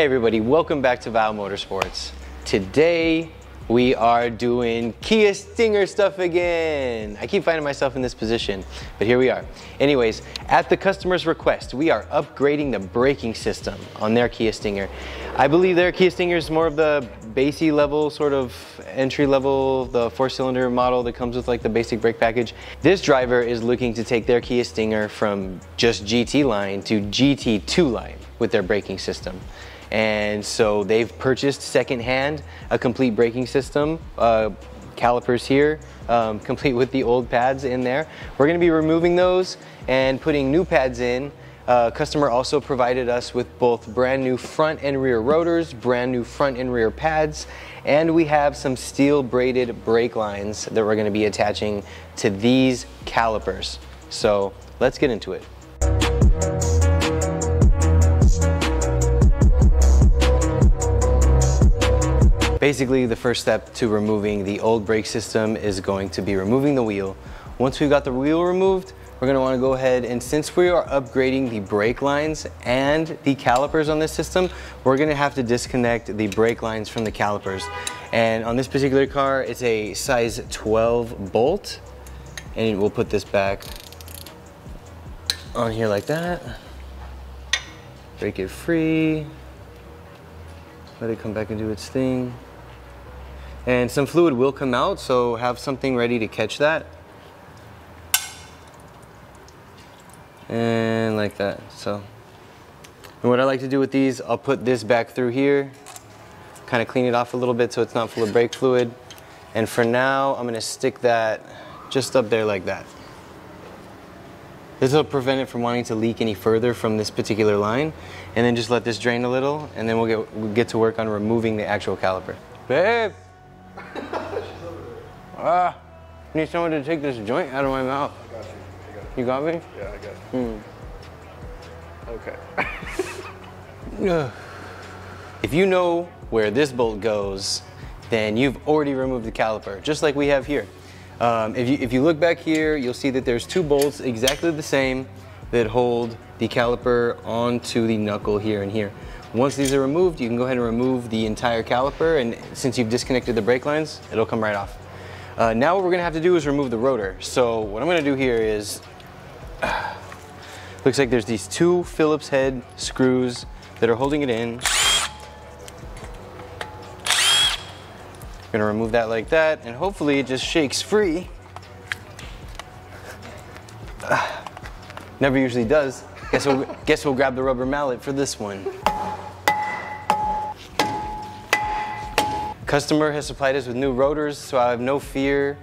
Hey everybody, welcome back to Val Motorsports. Today we are doing Kia Stinger stuff again. I keep finding myself in this position, but here we are. Anyways, at the customer's request, we are upgrading the braking system on their Kia Stinger. I believe their Kia Stinger is more of the basy level, sort of entry level, the 4-cylinder model that comes with like the basic brake package. This driver is looking to take their Kia Stinger from just GT line to GT2 line with their braking system. And so they've purchased secondhand a complete braking system, calipers here, complete with the old pads in there. We're going to be removing those and putting new pads in. Customer also provided us with both brand new front and rear rotors, brand new front and rear pads, and we have some steel braided brake lines that we're going to be attaching to these calipers. So let's get into it. Basically, the first step to removing the old brake system is going to be removing the wheel. Once we've got the wheel removed, we're going to want to go ahead and, since we are upgrading the brake lines and the calipers on this system, we're going to have to disconnect the brake lines from the calipers. And on this particular car, it's a size 12 bolt, and we'll put this back on here like that. Break it free. Let it come back and do its thing. And some fluid will come out, so have something ready to catch that. And like that. So, and what I like to do with these, I'll put this back through here, kind of clean it off a little bit so it's not full of brake fluid. And for now, I'm going to stick that just up there like that. This will prevent it from wanting to leak any further from this particular line. And then just let this drain a little, and then we'll get to work on removing the actual caliper. Babe! I need someone to take this joint out of my mouth. I got you. You got me? Yeah, I got you. Okay. If you know where this bolt goes, then you've already removed the caliper, just like we have here. If you look back here, you'll see that there's two bolts exactly the same that hold the caliper onto the knuckle here and here. Once these are removed, you can go ahead and remove the entire caliper, and since you've disconnected the brake lines, it'll come right off. Now what we're gonna have to do is remove the rotor. So what I'm gonna do here is, looks like there's these two Phillips head screws that are holding it in. Gonna remove that like that, and hopefully it just shakes free. Never usually does. Guess we'll grab the rubber mallet for this one. Customer has supplied us with new rotors, so I have no fear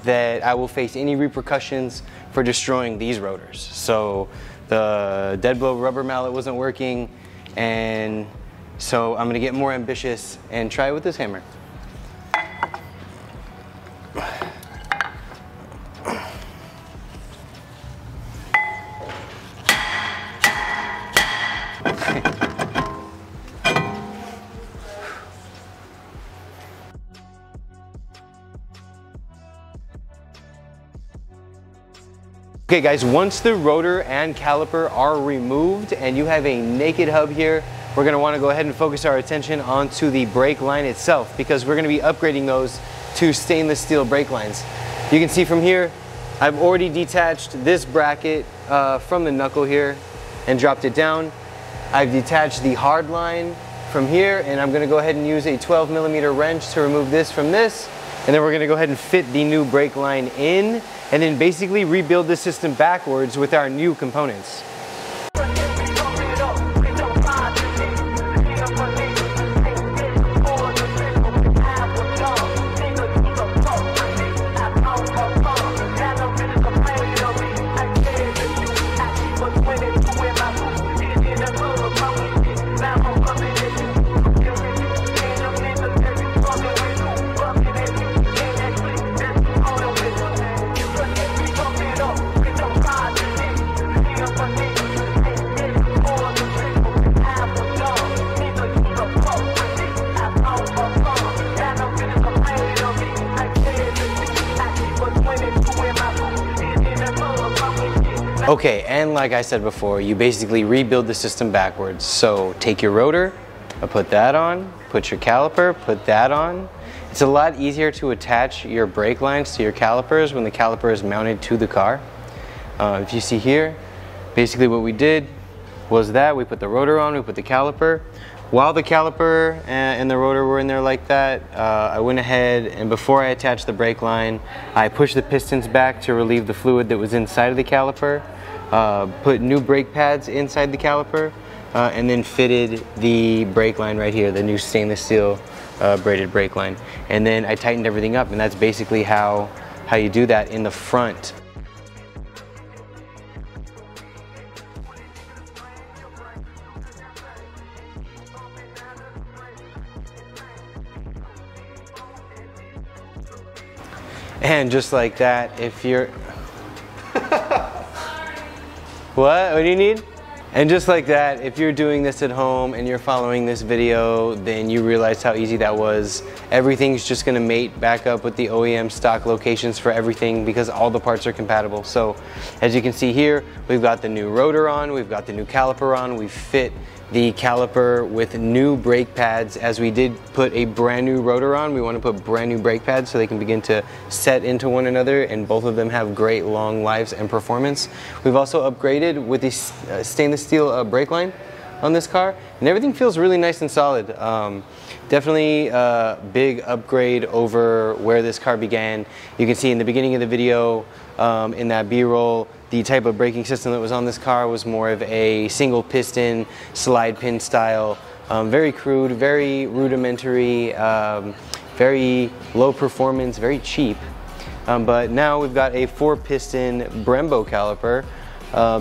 that I will face any repercussions for destroying these rotors. So the dead blow rubber mallet wasn't working, and so I'm gonna get more ambitious and try it with this hammer. Okay guys, once the rotor and caliper are removed and you have a naked hub here, we're going to want to go ahead and focus our attention onto the brake line itself, because we're going to be upgrading those to stainless steel brake lines. You can see from here, I've already detached this bracket from the knuckle here and dropped it down. I've detached the hard line from here, and I'm going to go ahead and use a 12mm wrench to remove this from this. And then we're going to go ahead and fit the new brake line in, and then basically rebuild the system backwards with our new components. Okay, and like I said before, you basically rebuild the system backwards. So take your rotor, Put that on, put your caliper, put that on. It's a lot easier to attach your brake lines to your calipers when the caliper is mounted to the car. If you see here, basically what we did was that we put the rotor on, we put the caliper. While the caliper and the rotor were in there like that, I went ahead and before I attached the brake line, I pushed the pistons back to relieve the fluid that was inside of the caliper, put new brake pads inside the caliper, and then fitted the brake line right here, the new stainless steel braided brake line. And then I tightened everything up, and that's basically how you do that in the front. And just like that, if you're... What do you need? And just like that, if you're doing this at home and you're following this video, then you realize how easy that was. Everything's just gonna mate back up with the OEM stock locations for everything because all the parts are compatible. So as you can see here, we've got the new rotor on, we've got the new caliper on, we've fit the caliper with new brake pads. As we did put a brand new rotor on, we want to put brand new brake pads so they can begin to set into one another, and both of them have great long lives and performance. We've also upgraded with the stainless steel brake line on this car, and everything feels really nice and solid. Definitely a big upgrade over where this car began. You can see in the beginning of the video, in that B-roll, the type of braking system that was on this car was more of a single piston slide pin style, very crude, very rudimentary, very low performance, very cheap. But now we've got a 4-piston Brembo caliper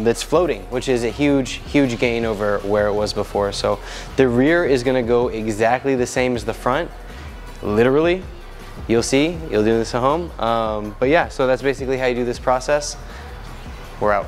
that's floating, which is a huge gain over where it was before. So the rear is going to go exactly the same as the front, literally. You'll see, you'll do this at home. But yeah, so that's basically how you do this process. We're out.